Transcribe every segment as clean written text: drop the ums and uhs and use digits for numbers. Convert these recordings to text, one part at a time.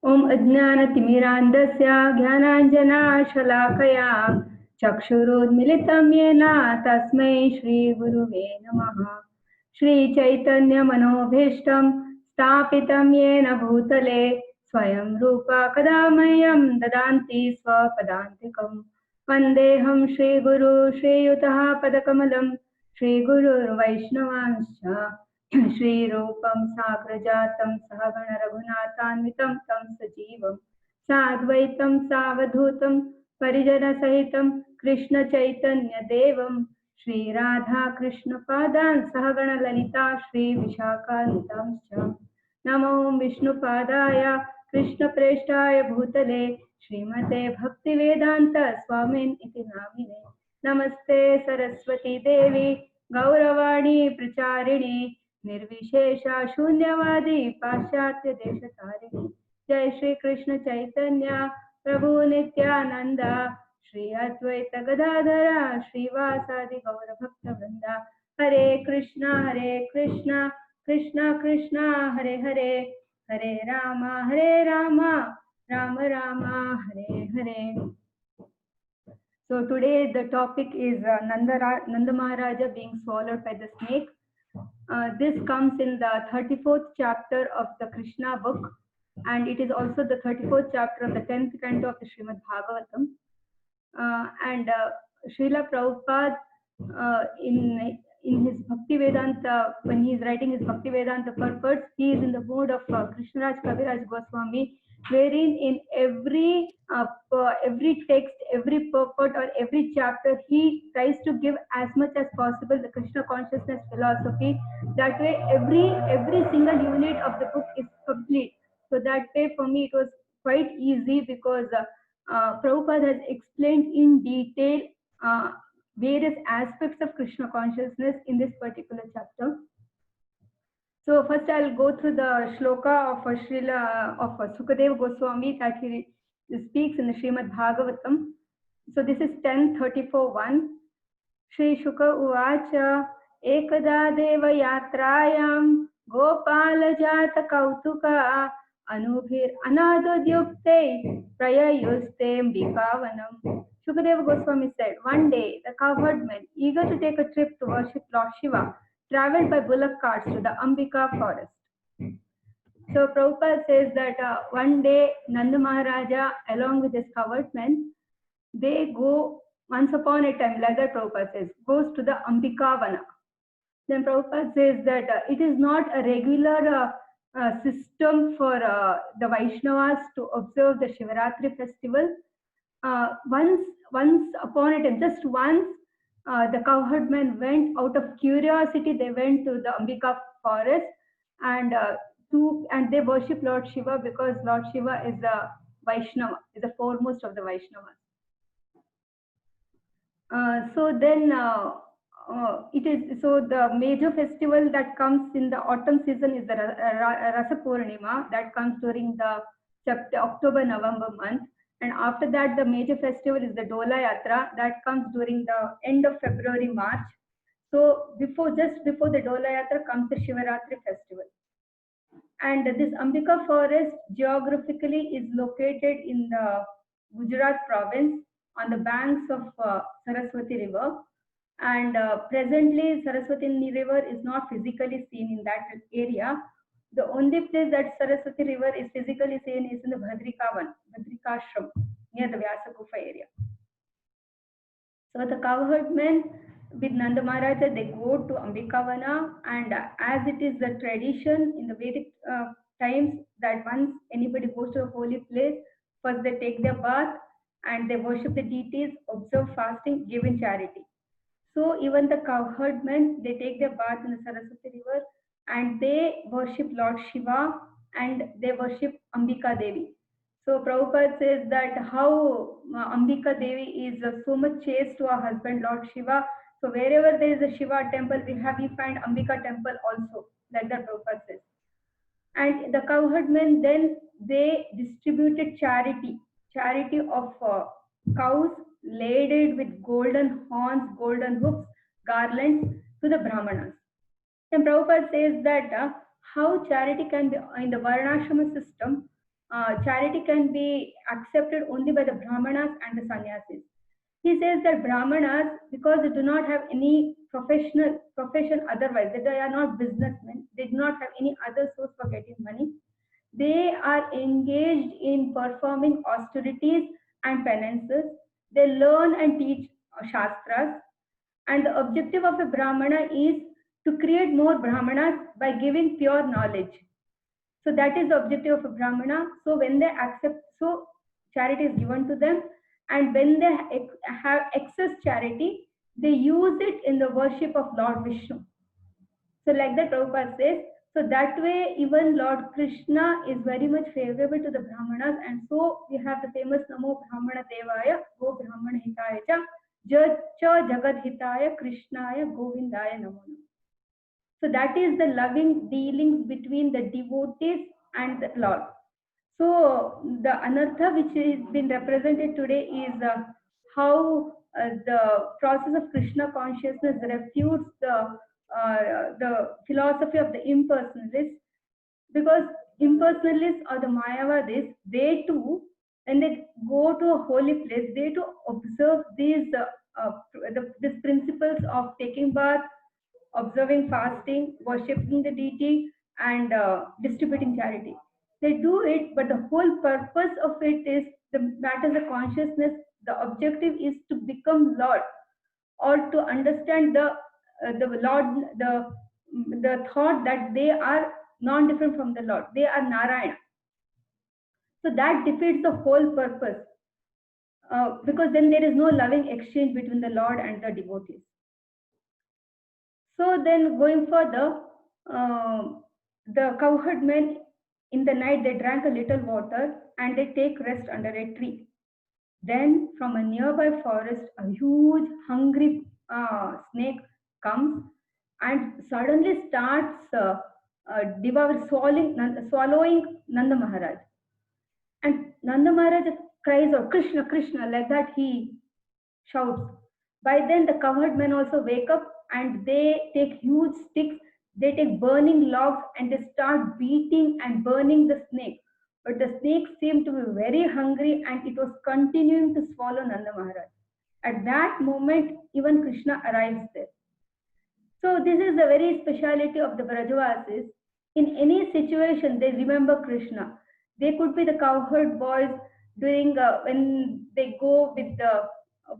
ॐ अज्ञानतिमिरान्धस्य ज्ञानाञ्जनाशलाकया चक्षुरुन्मिलितं येन तस्मै श्रीगुरुवे नमः। श्रीचैतन्यमनोभीष्टं स्थापितं येन भूतले स्वयं रूपा कदा मह्यं ददान्ति स्वपदान्तिकम्। वन्देऽहं श्रीगुरु श्रीयुतः पदकमलं श्रीगुरुर्वैष्णवांश्च श्रीरूपं साग्रजातं सहगण रघुनाथान्वितं तं सजीवं साद्वैतं सावधूतं परिजनसहितं कृष्णचैतन्यदेवं श्रीराधाकृष्णपादान् सहगण ललिता श्रीविशाखान्वितांश्च नमो विष्णुपादाय कृष्णप्रेष्ठाय भूतले श्रीमते भक्तिवेदान्त स्वामिन् इति नामिने। नमस्ते सरस्वती देवी गौरवाणी प्रचारिणी निर्विशेषा शून्यवादी पाश्चात्य देशतारिणी। जय श्री कृष्ण चैतन्य प्रभु नित्यानंद श्री अद्वैत गदाधर श्रीवासादि गौर भक्त वृंदा। हरे कृष्णा कृष्णा कृष्णा हरे हरे, हरे Ram Ram Ram Hare Hare. So today the topic is Nanda Maharaja being swallowed by the snake. This comes in the 34th chapter of the Krishna book, and it is also the 34th chapter of the 10th canto of the Srimad Bhagavatam. And Srila Prabhupada in his Bhakti Vedanta, when he is writing his Bhakti Vedanta purport, he is in the mood of Krishnaraj Kaviraj Goswami, wherein in every text, every purport or every chapter, he tries to give as much as possible the Krishna consciousness philosophy. That way, every single unit of the book is complete. So that way, for me, it was quite easy because Prabhupada has explained in detail various aspects of Krishna consciousness in this particular chapter. So first I'll go through the shloka of Sukadeva Goswami that he speaks in the Srimad Bhagavatam. So this is 10:34:1. Shri Shuka Uvacha Ekada Deva Yatrayam Gopala Jata Kautuka Anubhir Anadudyukte Prayayuste Mbikavanam. Shukadeva Goswami said, one day the cowherdmen, eager to take a trip to worship Lord Shiva, traveled by bullock carts to the Ambika forest. So Prabhupada says that one day Nanda Maharaja, along with his cowherdmen, they go once upon a time, like that Prabhupada says, goes to the Ambika Vana. Then Prabhupada says that it is not a regular system for the Vaishnavas to observe the Shivaratri festival. Once upon a time, just once, the cowherdmen went out of curiosity. They went to the Ambika forest and they worship Lord Shiva because Lord Shiva is a Vaishnava, is the foremost of the Vaishnavas. The major festival that comes in the autumn season is the Rasa Purnima that comes during the October-November month, and after that the major festival is the Dola Yatra that comes during the end of February-March. So just before the Dola Yatra comes the Shivaratri festival. And this Ambika forest geographically is located in the Gujarat province on the banks of Saraswati river. And presently Saraswati river is not physically seen in that area. The only place that Saraswati river is physically seen is in the Bhadrikashram near the Vyasa Gufa area. So the cowherdmen with Nanda Maharaja, they go to Ambikavana, and as it is the tradition in the Vedic times that once anybody goes to a holy place, first they take their bath and they worship the deities, observe fasting, give in charity. So even the cowherdmen, they take their bath in the Saraswati river and they worship Lord Shiva and they worship Ambika Devi. So Prabhupada says that how Ambika Devi is so much chaste to her husband Lord Shiva. So wherever there is a Shiva temple, we find Ambika temple also, like that Prabhupada says. And the cowherdmen then they distributed charity of cows laden with golden horns, golden hooks, garlands to the Brahmanas. And Prabhupada says that how charity can be in the Varnashrama system. charity can be accepted only by the Brahmanas and the sannyasis. He says that Brahmanas, because they do not have any profession otherwise, that they are not businessmen, they do not have any other source for getting money. They are engaged in performing austerities and penances. They learn and teach shastras. And the objective of a Brahmana is to create more Brahmanas by giving pure knowledge. So that is the objective of a Brahmana. So when they accept, so charity is given to them, and when they have excess charity, they use it in the worship of Lord Vishnu. So like that Prabhupada says, so that way even Lord Krishna is very much favorable to the Brahmanas, and so we have the famous Namo Brahmana Devaya, Go Brahmana Hitaya Cha, Jacha Jagad Hitaya Krishnaya Govindaya Namo. So that is the loving dealings between the devotees and the Lord. So the anartha which has been represented today is how the process of Krishna consciousness refutes the philosophy of the impersonalists, because impersonalists or the Mayavadis, they too, when they go to a holy place, they too observe these principles of taking bath, observing fasting, worshipping the deity, and distributing charity. They do it, but the whole purpose of it is that is the consciousness. The objective is to become Lord, or to understand the Lord, the thought that they are non-different from the Lord. They are Narayana. So that defeats the whole purpose, because then there is no loving exchange between the Lord and the devotees. So then going further, the cowherd men in the night, they drank a little water and they take rest under a tree. Then from a nearby forest, a huge hungry snake comes and suddenly starts swallowing Nanda Maharaj. And Nanda Maharaj cries out, Krishna, Krishna, like that he shouts. By then the cowherd men also wake up and they take huge sticks, they take burning logs and they start beating and burning the snake. But the snake seemed to be very hungry and it was continuing to swallow Nanda Maharaj. At that moment, even Krishna arrives there. So this is the very speciality of the Brajavasis. In any situation, they remember Krishna. They could be the cowherd boys during when they go with the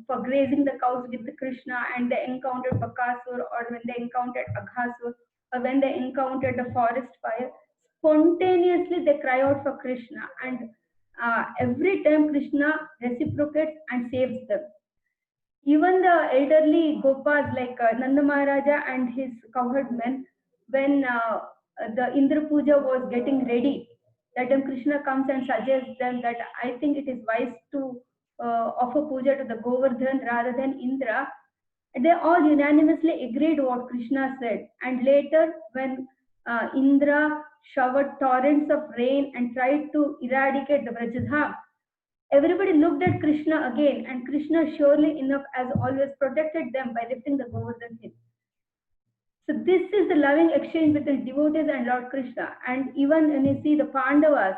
for grazing the cows with the Krishna, and they encountered Bakasur, or when they encountered Aghasur, or when they encountered the forest fire. Spontaneously, they cry out for Krishna, and every time Krishna reciprocates and saves them. Even the elderly Gopas like Nanda Maharaja and his cowherd men, when the Indra Puja was getting ready, that time Krishna comes and suggests them that I think it is wise to offer puja to the Govardhan rather than Indra. They all unanimously agreed what Krishna said. And later, when Indra showered torrents of rain and tried to eradicate the Vrajadham, everybody looked at Krishna again, and Krishna, surely enough, as always, protected them by lifting the Govardhan hill. So this is the loving exchange between devotees and Lord Krishna. And even when you see the Pandavas,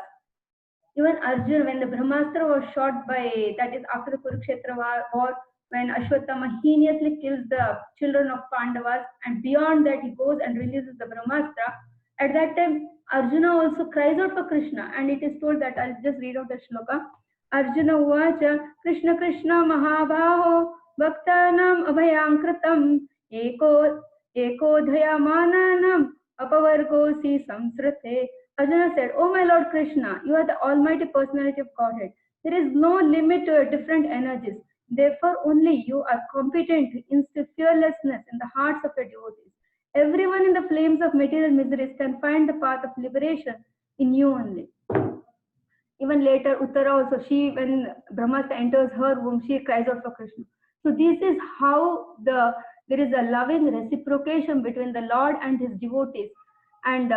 even Arjuna, when the Brahmastra was shot by, that is after the Kurukshetra war, when Ashwatthama heinously kills the children of Pandavas, and beyond that he goes and releases the Brahmastra, at that time Arjuna also cries out for Krishna, and it is told that, I'll just read out the shloka. Arjuna uvacha Krishna Krishna Mahabhaho Bhaktanam Abhayankritam Eko Dhayamananam Apavargosi Samsrate. Arjuna said, Oh my Lord Krishna, you are the Almighty Personality of Godhead. There is no limit to your different energies. Therefore, only you are competent to instill fearlessness in the hearts of your devotees. Everyone in the flames of material miseries can find the path of liberation in you only. Even later, Uttara also, when Brahmastra enters her womb, she cries out for Krishna. So this is how there is a loving reciprocation between the Lord and his devotees, and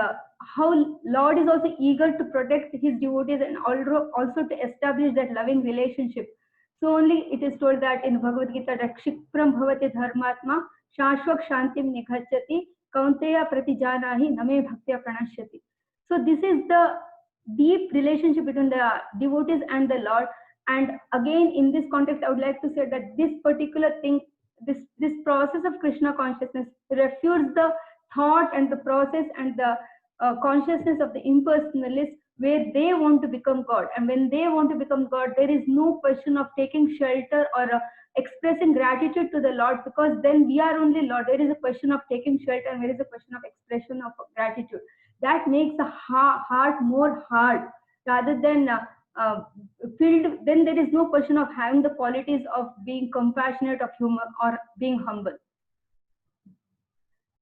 how Lord is also eager to protect his devotees and also to establish that loving relationship. So only it is told that in Bhagavad Gita that Kshipram bhavati dharmatma shashvak shantim nighachati kaunteya pratijanahi name bhaktya pranashyati. So this is the deep relationship between the devotees and the Lord. And again, in this context, I would like to say that this particular thing, this process of Krishna consciousness refutes the thought and the process and the consciousness of the impersonalists, where they want to become God. And when they want to become God, there is no question of taking shelter or expressing gratitude to the Lord, because then we are only Lord. There is a question of taking shelter, and there is a question of expression of gratitude. That makes the heart more hard rather than filled. Then there is no question of having the qualities of being compassionate, of humor, or being humble.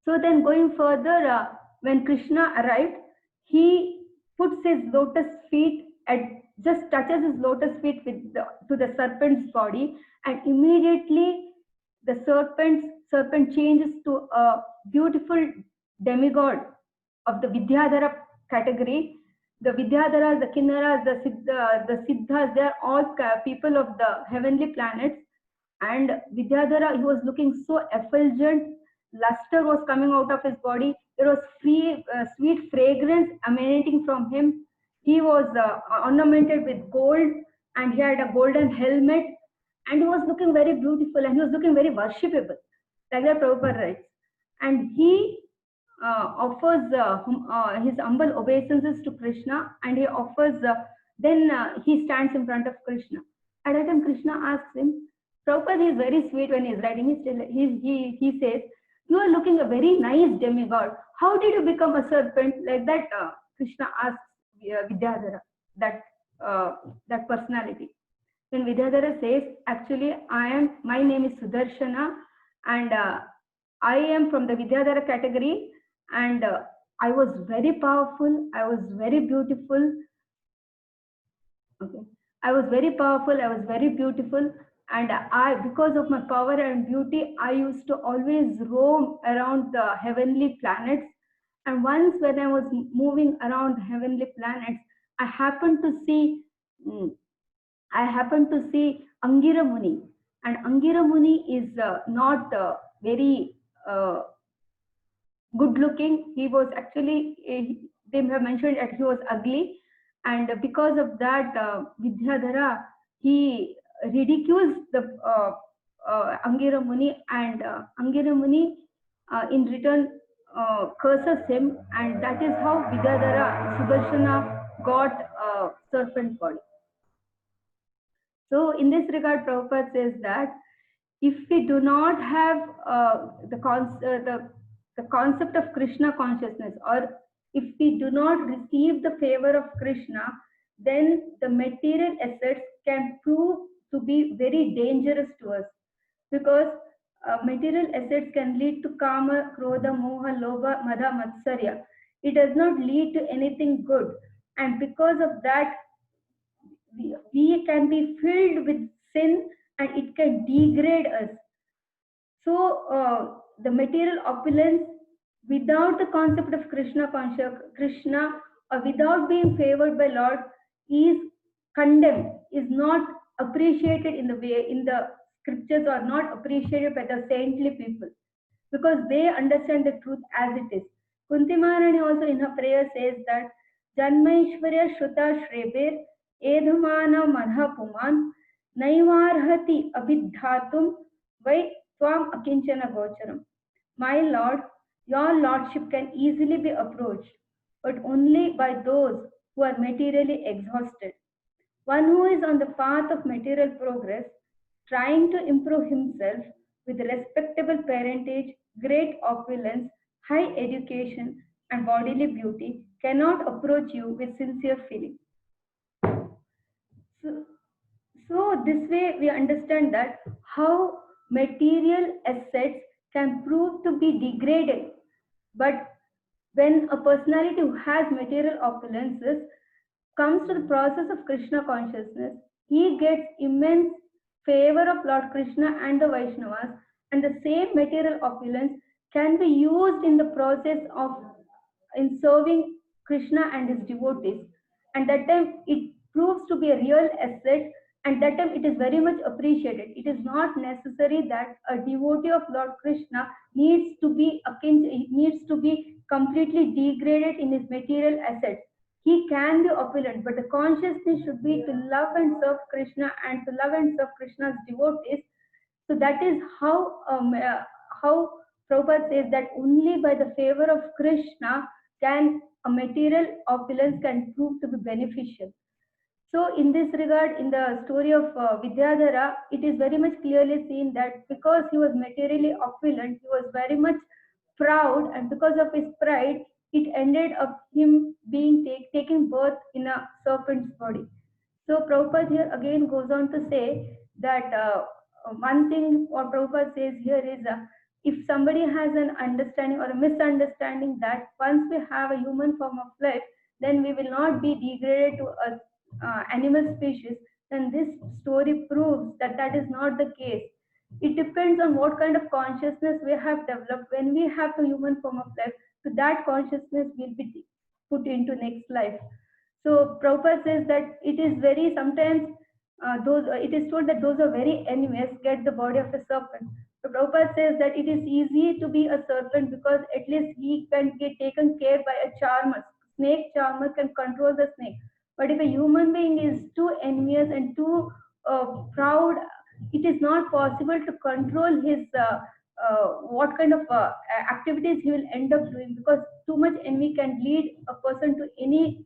So then going further, when Krishna arrived, he puts his lotus feet at, just touches his lotus feet with to the serpent's body, and immediately the serpent changes to a beautiful demigod of the Vidyadhara category. The Vidyadharas, the Kinnaras, the Siddhas, they are all people of the heavenly planets. And Vidyadhara, he was looking so effulgent, luster was coming out of his body. There was sweet fragrance emanating from him. He was ornamented with gold, and he had a golden helmet, and he was looking very beautiful, and he was looking very worshipable, like that Prabhupada writes. And he offers his humble obeisances to Krishna, and he offers, then he stands in front of Krishna. At that time, Krishna asks him, Prabhupada is very sweet when he's writing. He says, you are looking a very nice demigod. How did you become a serpent? Like that, Krishna asks Vidyadhara, that personality. Then Vidyadhara says, actually, my name is Sudarshana, and I am from the Vidyadhara category, and I was very powerful, I was very beautiful. Okay. I was very powerful, I was very beautiful, and because of my power and beauty, I used to always roam around the heavenly planets. And once when I was moving around heavenly planets, I happened to see, Angira Muni. And Angira Muni is not very good looking. He was actually, they have mentioned that he was ugly, and because of that, Vidyadhara, he ridicules the Angira Muni, and Angira Muni in return curses him, and that is how Vidyadhara, Sudarshana, got a serpent body. So in this regard, Prabhupada says that if we do not have the concept of Krishna consciousness, or if we do not receive the favor of Krishna, then the material assets can prove to be very dangerous to us, because material assets can lead to kama, krodha, moha, lobha, madha, matsarya. It does not lead to anything good, and because of that, we can be filled with sin, and it can degrade us. So the material opulence, without the concept of Krishna, or without being favored by Lord, is condemned, is not appreciated in the scriptures, or not appreciated by the saintly people, because they understand the truth as it is. Kunti Maharani also in her prayer says that Janmaishwarya Shruta Shrebir Edhumana Madha Puman Naivarhati Abhidhatum Vai Swam Akinchana Gocharam. My Lord, your Lordship can easily be approached, but only by those who are materially exhausted. One who is on the path of material progress, trying to improve himself with respectable parentage, great opulence, high education, and bodily beauty, cannot approach you with sincere feeling. So, so this way we understand that how material assets can prove to be degraded. But when a personality who has material opulences comes to the process of Krishna consciousness, he gets immense favor of Lord Krishna and the Vaishnavas, and the same material opulence can be used in the process of in serving Krishna and his devotees. And that time it proves to be a real asset, and that time it is very much appreciated. It is not necessary that a devotee of Lord Krishna needs to be completely degraded in his material assets. he can be opulent, but the consciousness should be to love and serve Krishna and to love and serve Krishna's devotees. So that is how Prabhupada says that only by the favor of Krishna can a material opulence can prove to be beneficial. So in this regard, in the story of Vidyadhara, it is very much clearly seen that because he was materially opulent, he was very much proud, and because of his pride, it ended up him being taking birth in a serpent's body. So Prabhupada here again goes on to say that one thing what Prabhupada says here is if somebody has an understanding or a misunderstanding that once we have a human form of life, then we will not be degraded to a animal species, then this story proves that that is not the case. It depends on what kind of consciousness we have developed. When we have the human form of life, so that consciousness will be put into next life. So Prabhupada says that it is very sometimes those it is told that those who are very envious get the body of a serpent. So Prabhupada says that it is easy to be a serpent because at least he can get taken care by a charmer. Snake charmer can control the snake. But if a human being is too envious and too proud, it is not possible to control his what kind of activities he will end up doing, because too much envy can lead a person to any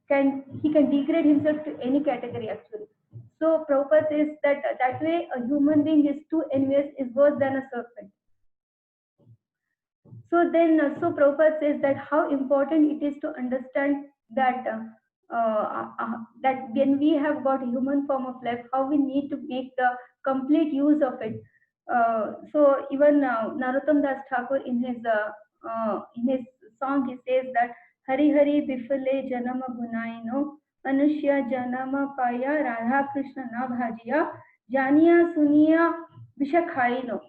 can he can degrade himself to any category actually. So Prabhupada says that that way a human being is too envious is worse than a serpent. So Prabhupada says that how important it is to understand that that when we have got a human form of life, how we need to make the complete use of it. So even Narottam Das Thakur in his song he says that Hari Hari Bifale Janama Gunaino Manushya Janama Paya Radha Krishna Na Bhajiya Janiya Suniya Vishakhaino.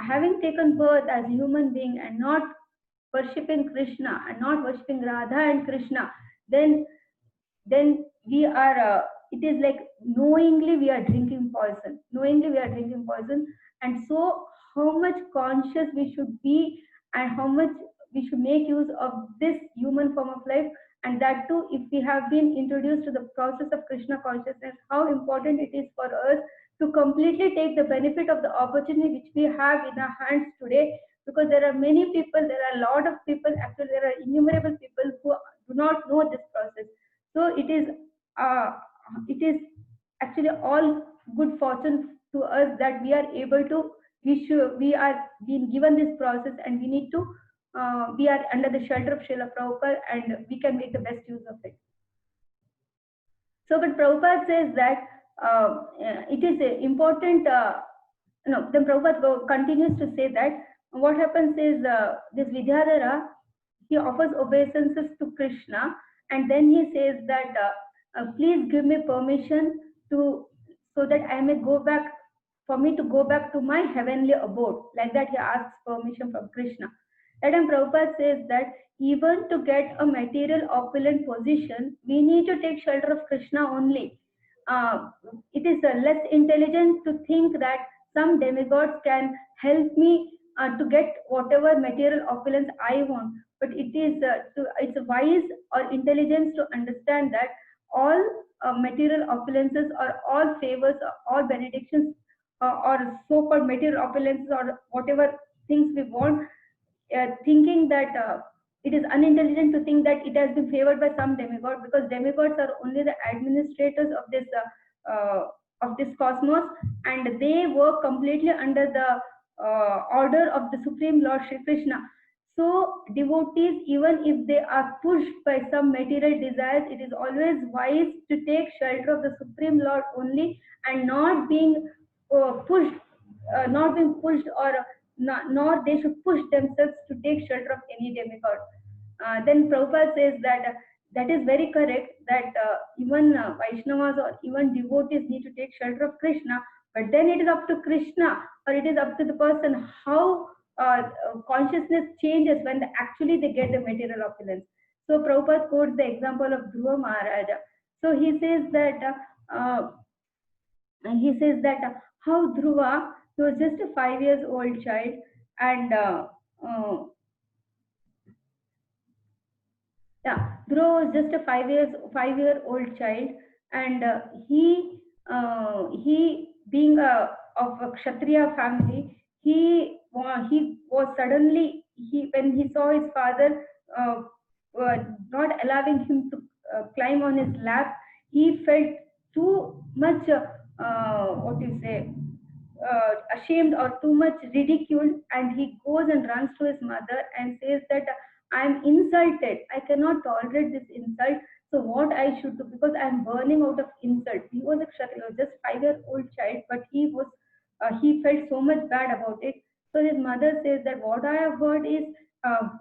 Having taken birth as a human being and not worshipping Krishna and not worshipping Radha and Krishna, then we are it is like knowingly we are drinking poison. Knowingly we are drinking poison, and so how much conscious we should be and how much we should make use of this human form of life, and that too if we have been introduced to the process of Krishna consciousness, how important it is for us to completely take the benefit of the opportunity which we have in our hands today, because there are many people, there are a lot of people, actually there are innumerable people who do not know this process. So uh, it is actually all good fortune to us that we are able to we are being given this process, and we need to we are under the shelter of Srila Prabhupada and we can make the best use of it. So, but Prabhupada says that it is important. No, then Prabhupada continues to say that what happens is this Vidyadhara, he offers obeisances to Krishna, and then he says that please give me permission to so that I may go back, for me to go back to my heavenly abode. Like that, he asks permission from Krishna. And then Prabhupada says that even to get a material opulent position, we need to take shelter of Krishna only. Uh, it is less intelligent to think that some demigods can help me to get whatever material opulence I want. But it's wise or intelligence to understand that all material opulences or all favors or all benedictions or so-called material opulences or whatever things we want, thinking that it is unintelligent to think that it has been favored by some demigod, because demigods are only the administrators of this cosmos, and they work completely under the order of the Supreme Lord Shri Krishna. So devotees, even if they are pushed by some material desires, it is always wise to take shelter of the Supreme Lord only, and not being pushed, not being pushed or nor they should push themselves to take shelter of any demigod. Then Prabhupada says that that is very correct, that even Vaishnavas or even devotees need to take shelter of Krishna, but then it is up to Krishna or it is up to the person how consciousness changes when actually they get the material opulence. So Prabhupada quotes the example of Dhruva Maharaja. So he says that how Dhruva, he was just a 5 years old child, and uh, Yeah, Dhruva was just a 5-year-old child, and he being of a Kshatriya family, he was suddenly, he when he saw his father uh, not allowing him to climb on his lap, he felt too much what do you say, ashamed or too much ridiculed, and he goes and runs to his mother and says that I am insulted, I cannot tolerate this insult, so what I should do, because I am burning out of insult. He was a kshatriya, just 5-year-old child, but he felt so much bad about it. So his mother says that what I have heard is,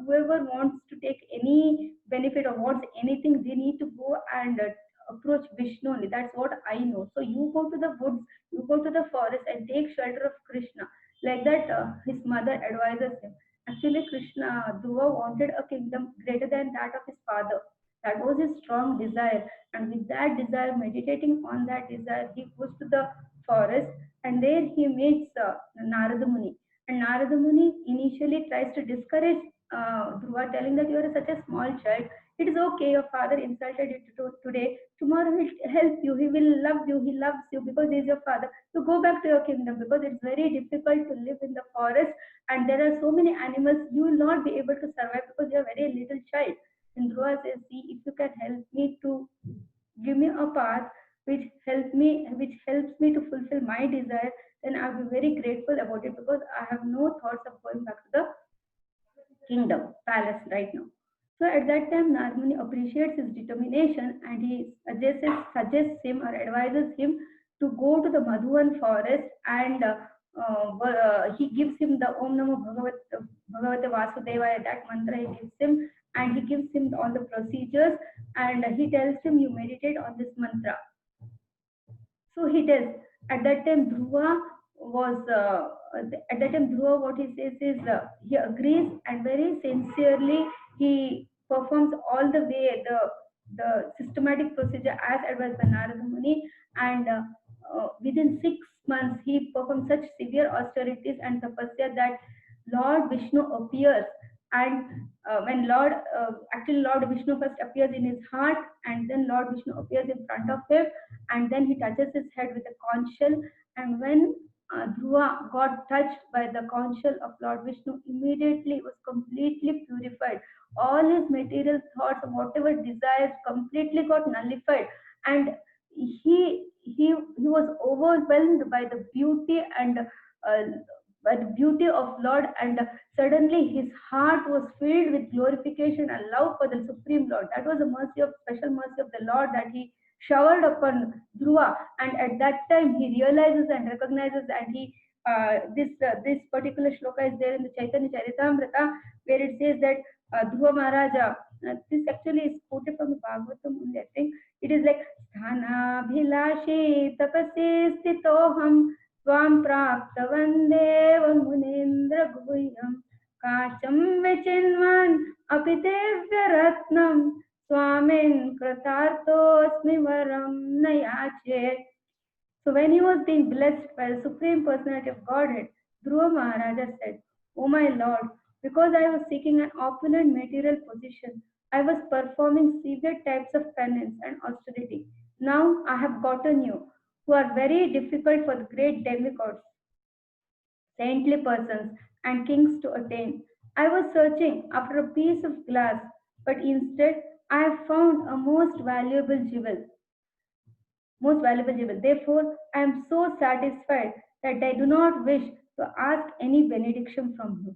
whoever wants to take any benefit or wants anything, they need to go and approach Vishnu only. That's what I know. So you go to the woods, you go to the forest and take shelter of Krishna. Like that, his mother advises him. Actually, Krishna, Dhruva wanted a kingdom greater than that of his father. That was his strong desire. And with that desire, meditating on that desire, he goes to the forest, and there he meets Narada Muni. And Narada Muni initially tries to discourage Dhruva, telling that you are such a small child. It is okay, your father insulted you today. Tomorrow he'll help you, he will love you, he loves you because he is your father. So go back to your kingdom, because it's very difficult to live in the forest and there are so many animals, you will not be able to survive because you are a very little child. And Dhruva says, see, if you can help me to give me a path which helps me to fulfill my desire, then I'll be very grateful about it, because I have no thoughts of going back to the kingdom, palace right now. So at that time, Narmuni appreciates his determination, and he suggests him or advises him to go to the Madhuvan forest, and he gives him the Om Namo Bhagavate Vasudevaya, that mantra he gives him, and he gives him all the procedures, and he tells him, you meditate on this mantra. So he does. At that time, Dhruva, what he says is, he agrees, and very sincerely he performs all the way the systematic procedure as advised by Narada Muni, and within 6 months he performs such severe austerities and tapasya that Lord Vishnu appears, and when actually Lord Vishnu first appears in his heart, and then Lord Vishnu appears in front of him, and then he touches his head with a conch shell. And when Dhruva got touched by the conch shell of Lord Vishnu, immediately was completely purified. All his material thoughts, whatever desires, completely got nullified, and he was overwhelmed by the beauty and by the beauty of Lord, and suddenly his heart was filled with glorification and love for the Supreme Lord. That was a special mercy of the Lord, that he showered upon Dhruva, and at that time he realizes and recognizes, and he this particular shloka is there in the Chaitanya Charitamrita, where it says that Dhruva Maharaja. This actually is quoted from the Bhagavatam only, I think. It is like Sthanabhilashi tapase stitoham Swam praptavan devam munindra guhyam kacham vichinvan apitevya ratnam swamin kratartosmi varam nayache. So when he was being blessed by the Supreme Personality of Godhead, Dhruva Maharaja said, O my Lord, because I was seeking an opulent material position, I was performing severe types of penance and austerity. Now I have gotten you, who are very difficult for the great demigods, saintly persons, and kings to attain. I was searching after a piece of glass, but instead I have found a most valuable jewel. Therefore, I am so satisfied that I do not wish to ask any benediction from you.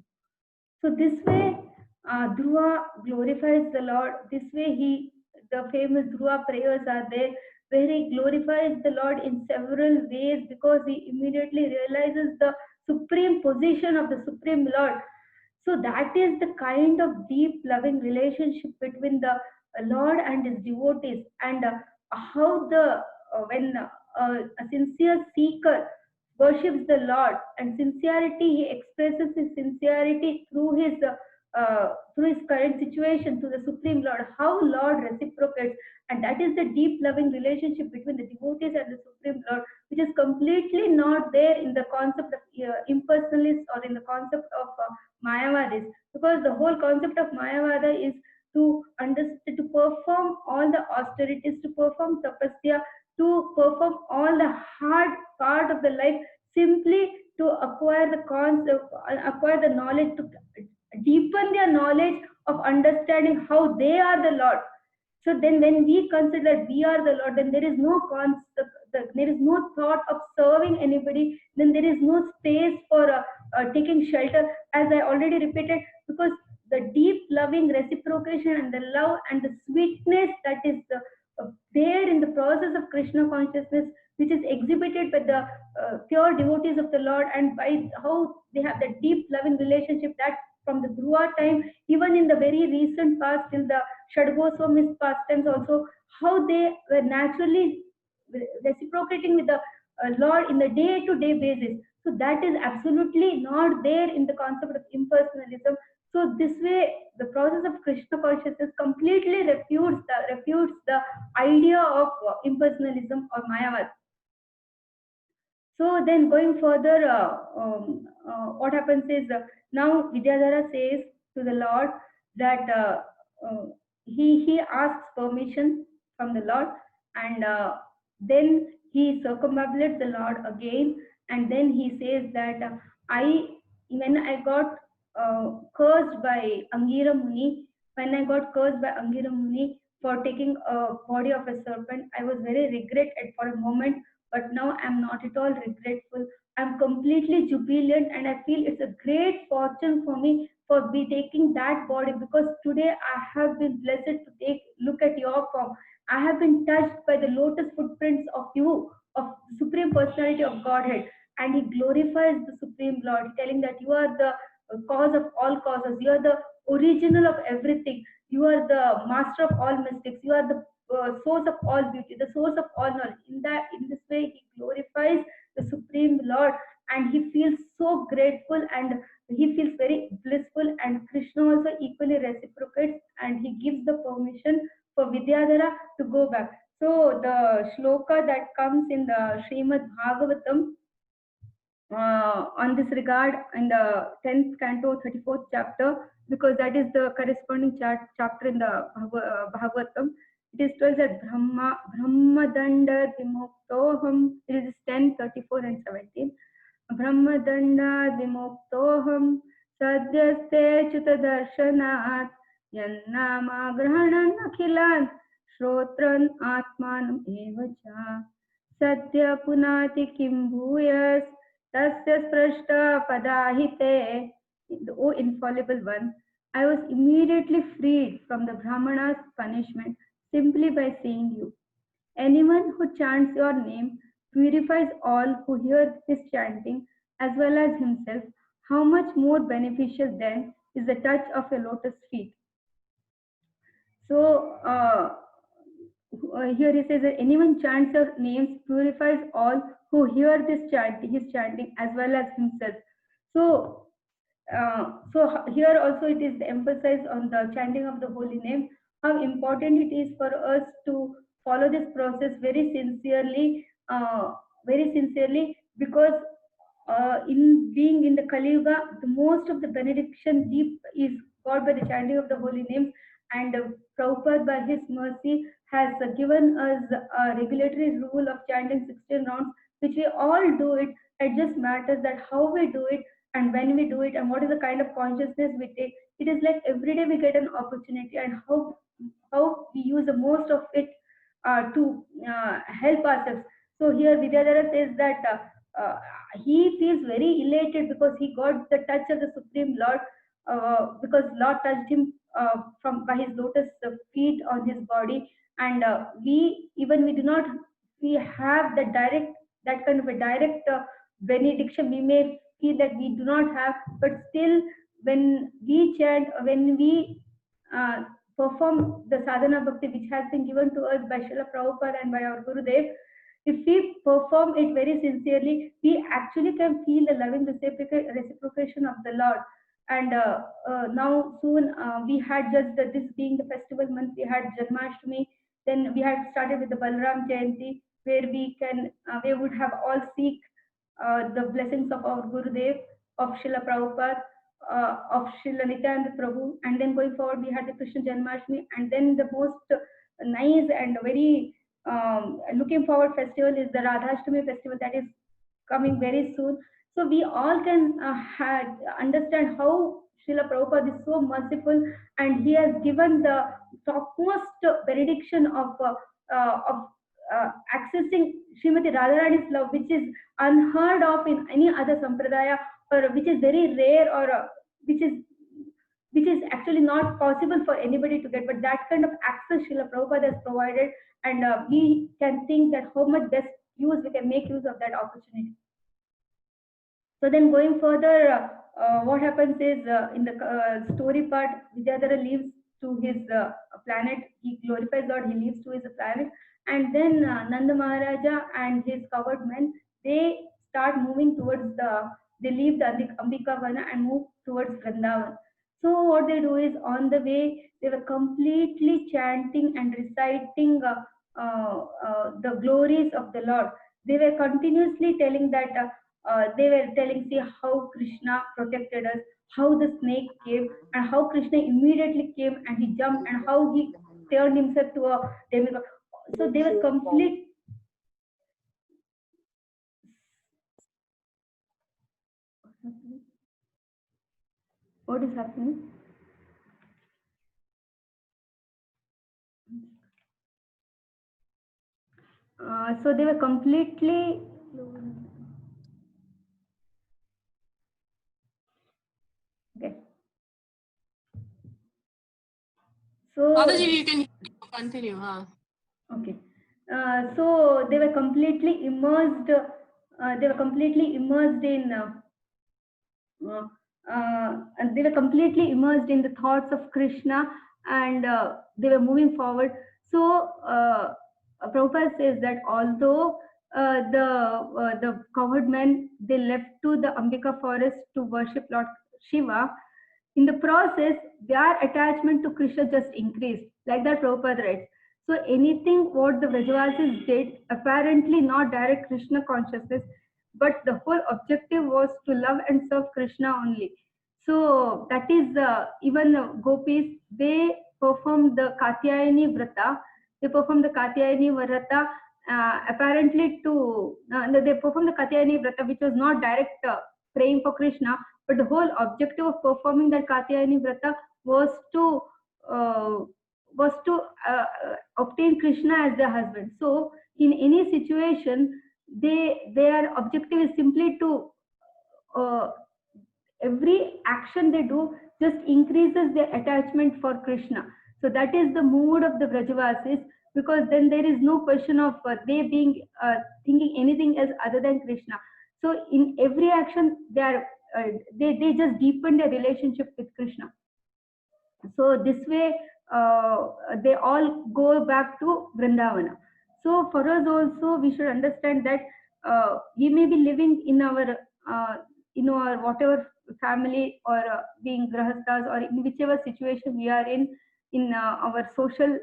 So this way, Dhruva glorifies the Lord. This way, the famous Dhruva prayers are there, where he glorifies the Lord in several ways, because he immediately realizes the supreme position of the Supreme Lord. So that is the kind of deep, loving relationship between the Lord and his devotees, and how the when a sincere seeker worships the Lord, and sincerity, he expresses his sincerity through his current situation to the Supreme Lord, how Lord reciprocates. And that is the deep loving relationship between the devotees and the Supreme Lord, which is completely not there in the concept of impersonalists, or in the concept of Mayavadis, because the whole concept of Mayavada is to understand, to perform all the austerities, to perform tapasya, to perform all the hard part of the life, simply to acquire the concept, acquire the knowledge, to deepen their knowledge of understanding how they are the Lord. So then, when we consider we are the Lord, then there is no concept, there is no thought of serving anybody. Then there is no space for taking shelter, as I already repeated, because the deep loving reciprocation and the love and the sweetness that is there in the process of Krishna consciousness, which is exhibited by the pure devotees of the Lord, and by how they have that deep loving relationship, that from the Dhruva time, even in the very recent past, till the Shadgoswamis pastimes also, how they were naturally reciprocating with the Lord in the day-to-day basis. So that is absolutely not there in the concept of impersonalism. So this way, the process of Krishna consciousness completely refutes the idea of impersonalism or Mayavad. So then going further, what happens is, now Vidyadhara says to the Lord that he asks permission from the Lord, and then he circumambulates the Lord again, and then he says that I when I got cursed by Angira Muni, when I got cursed by Angira Muni for taking a body of a serpent, I was very regretted for a moment, but now I'm not at all regretful. I'm completely jubilant, and I feel it's a great fortune for me for be taking that body, because today I have been blessed to take look at your form. I have been touched by the lotus footprints of you, of the Supreme Personality of Godhead. And he glorifies the Supreme Lord, telling that you are the cause of all causes, you are the original of everything, you are the master of all mystics, you are the source of all beauty, the source of all knowledge. In this way, he glorifies the Supreme Lord, and he feels so grateful, and he feels very blissful. And Krishna also equally reciprocates, and he gives the permission for Vidyadhara to go back. So the shloka that comes in the Srimad Bhagavatam on this regard in the 10th canto, 34th chapter, because that is the corresponding chapter in the Bhagavatam. It is told that Brahmadanda Vimuktoham. It is 10, 34 and 17. Brahmadanda Vimuktoham Sadhyaste Chutadarshanaat Yannama Grahanan Akhilan Shrotran Atmanam Evacha Satya Punati Kim Bhuyas Tasya Sprashta Padahite. O infallible one, I was immediately freed from the Brahmana's punishment simply by seeing you. Anyone who chants your name purifies all who hear his chanting as well as himself. How much more beneficial then is the touch of a lotus feet? So here he says that anyone chants your names purifies all who hear this chanting, his chanting as well as himself. So here also it is emphasized on the chanting of the holy name, how important it is for us to follow this process very sincerely, because in being in the Kali Yuga, the most of the benediction deep is got by the chanting of the holy names, and Prabhupada by his mercy has given us a regulatory rule of chanting 16 rounds, which we all do it. It just matters that how we do it and when we do it and what is the kind of consciousness we take. It is like every day we get an opportunity, and how we use the most of it to help ourselves. So here Vidyadhara says that he feels very elated because he got the touch of the Supreme Lord, because Lord touched him from by his lotus feet on his body, and we do not we have that kind of a direct benediction. We may feel that we do not have, but still when we chant, when we perform the sadhana bhakti which has been given to us by Srila Prabhupada and by our Gurudev, if we perform it very sincerely, we actually can feel the loving reciprocation of the Lord. And now soon we had just this being the festival month, we had Janmashtami, then we had started with the Balram Jayanti, where we would have all seek the blessings of our Gurudev, of Srila Prabhupada, of Srila Nityananda Prabhu, and then going forward we had the Krishna Janmashtami, and then the most nice and very looking forward festival is the Radhashtami festival that is coming very soon. So we all can understand how Srila Prabhupada is so merciful, and he has given the topmost benediction of accessing Srimati Radharani's love, which is unheard of in any other sampradaya, or which is very rare, or which is which is actually not possible for anybody to get. But that kind of access Srila Prabhupada has provided, and we can think that how much best use we can make use of that opportunity. So then going further, what happens is in the story part, Vidyadhara leaves to his planet. He glorifies God. He leaves to his planet, and then Nanda Maharaja and his covered men, they start moving towards the. They leave the Ambika Vana and move towards Vrindavan. So what they do is, on the way they were completely chanting and reciting the glories of the Lord. They were continuously telling that. They were telling, see how Krishna protected us, how the snake came, and how Krishna immediately came and he jumped, and how he turned himself to a demigod. So they were complete. What is happening? So they were completely. Okay. So. Mataji, you can continue. Huh? Okay. So they were completely immersed. They were completely immersed in. And they were completely immersed in the thoughts of Krishna, and they were moving forward. So Prabhupada says that although the cowherd men, they left to the Ambika forest to worship Lord Shiva, in the process their attachment to Krishna just increased. Like that Prabhupada writes. So anything what the Vrajavasis did, apparently not direct Krishna consciousness, but the whole objective was to love and serve Krishna only. So that is even gopis, they perform the Katyayani Vrata. They perform the Katyayani Vrata apparently to they perform the Katyayani Vrata, which was not direct praying for Krishna, but the whole objective of performing that Katyayani Vrata was to uh, obtain Krishna as their husband. So in any situation, their objective is simply to uh, every action they do just increases their attachment for Krishna. So that is the mood of the Vrajavasis, because then there is no question of they being thinking anything else other than Krishna. So in every action, they just deepen their relationship with Krishna. So this way, they all go back to Vrindavana. So for us also, we should understand that we may be living in our whatever family, or being grahastas, or in whichever situation we are in our social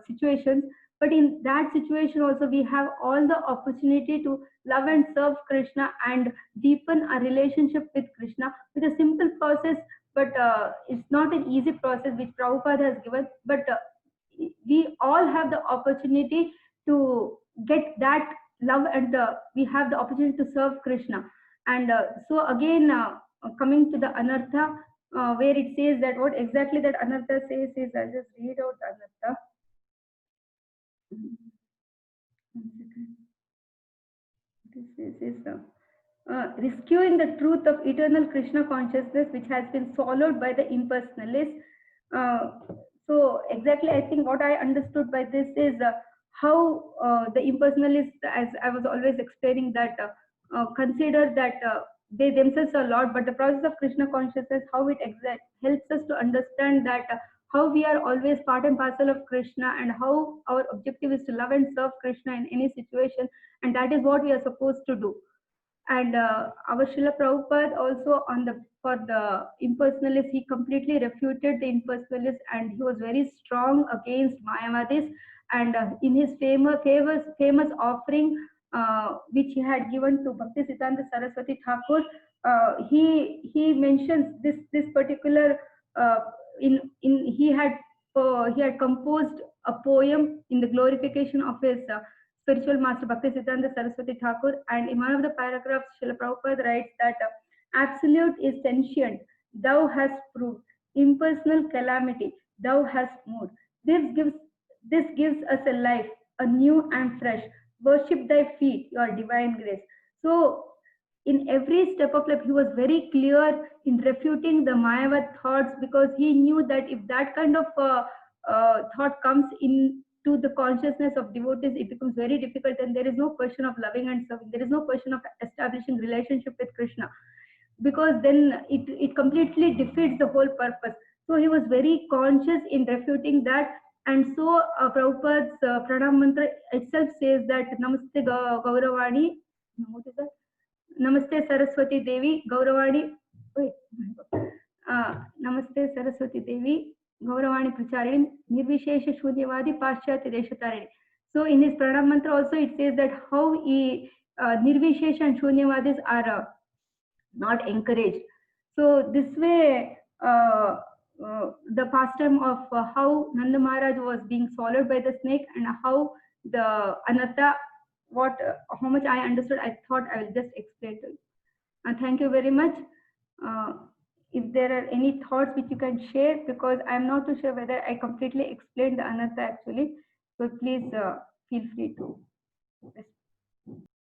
situations. But in that situation also, we have all the opportunity to love and serve Krishna and deepen our relationship with Krishna with a simple process. But it's not an easy process which Prabhupada has given. But we all have the opportunity to get that love, and we have the opportunity to serve Krishna. And so again, coming to the Anartha, where it says that what exactly that Anartha says is, I'll just read out Anartha. This is rescuing the truth of eternal Krishna consciousness, which has been swallowed by the impersonalists. Uh, so exactly, I think what I understood by this is how the impersonalists, as I was always explaining, that consider that they themselves are Lord, but the process of Krishna consciousness, how it helps us to understand that how we are always part and parcel of Krishna, and how our objective is to love and serve Krishna in any situation, and that is what we are supposed to do. And our Srila Prabhupada also, for the impersonalists, he completely refuted the impersonalists, and he was very strong against Mayavadis. And in his famous offering, which he had given to Bhakti Siddhanta Saraswati Thakur, he mentions this particular in he had composed a poem in the glorification of his spiritual master Bhaktisiddhanta Saraswati Thakur, and in one of the paragraphs, Srila Prabhupada writes that absolute is sentient, thou hast proved, impersonal calamity, thou hast moved. This gives this gives us a life, a new and fresh. Worship thy feet, your divine grace. So in every step of life, he was very clear in refuting the Mayavad thoughts, because he knew that if that kind of thought comes into the consciousness of devotees, it becomes very difficult, and there is no question of loving and serving. There is no question of establishing relationship with Krishna, because then it completely defeats the whole purpose. So he was very conscious in refuting that. And so Prabhupada's pranam mantra itself says that Namaste Gauravani, what is that? Namaste Saraswati Devi Gauravani. Wait, Namaste Saraswati Devi Gauravani Pracharini Nirvishesha Shunyavadi Paschatya Deshatarini. So in his pranam mantra also it says that how Nirvishesha and Shunyavadis are not encouraged. So this way, the pastime of how Nanda Maharaj was being swallowed by the snake, and how the Anatta, how much I understood, I thought I will just explain to you. And thank you very much. If there are any thoughts which you can share, because I am not too sure whether I completely explained the Anatta actually. So please feel free to respond.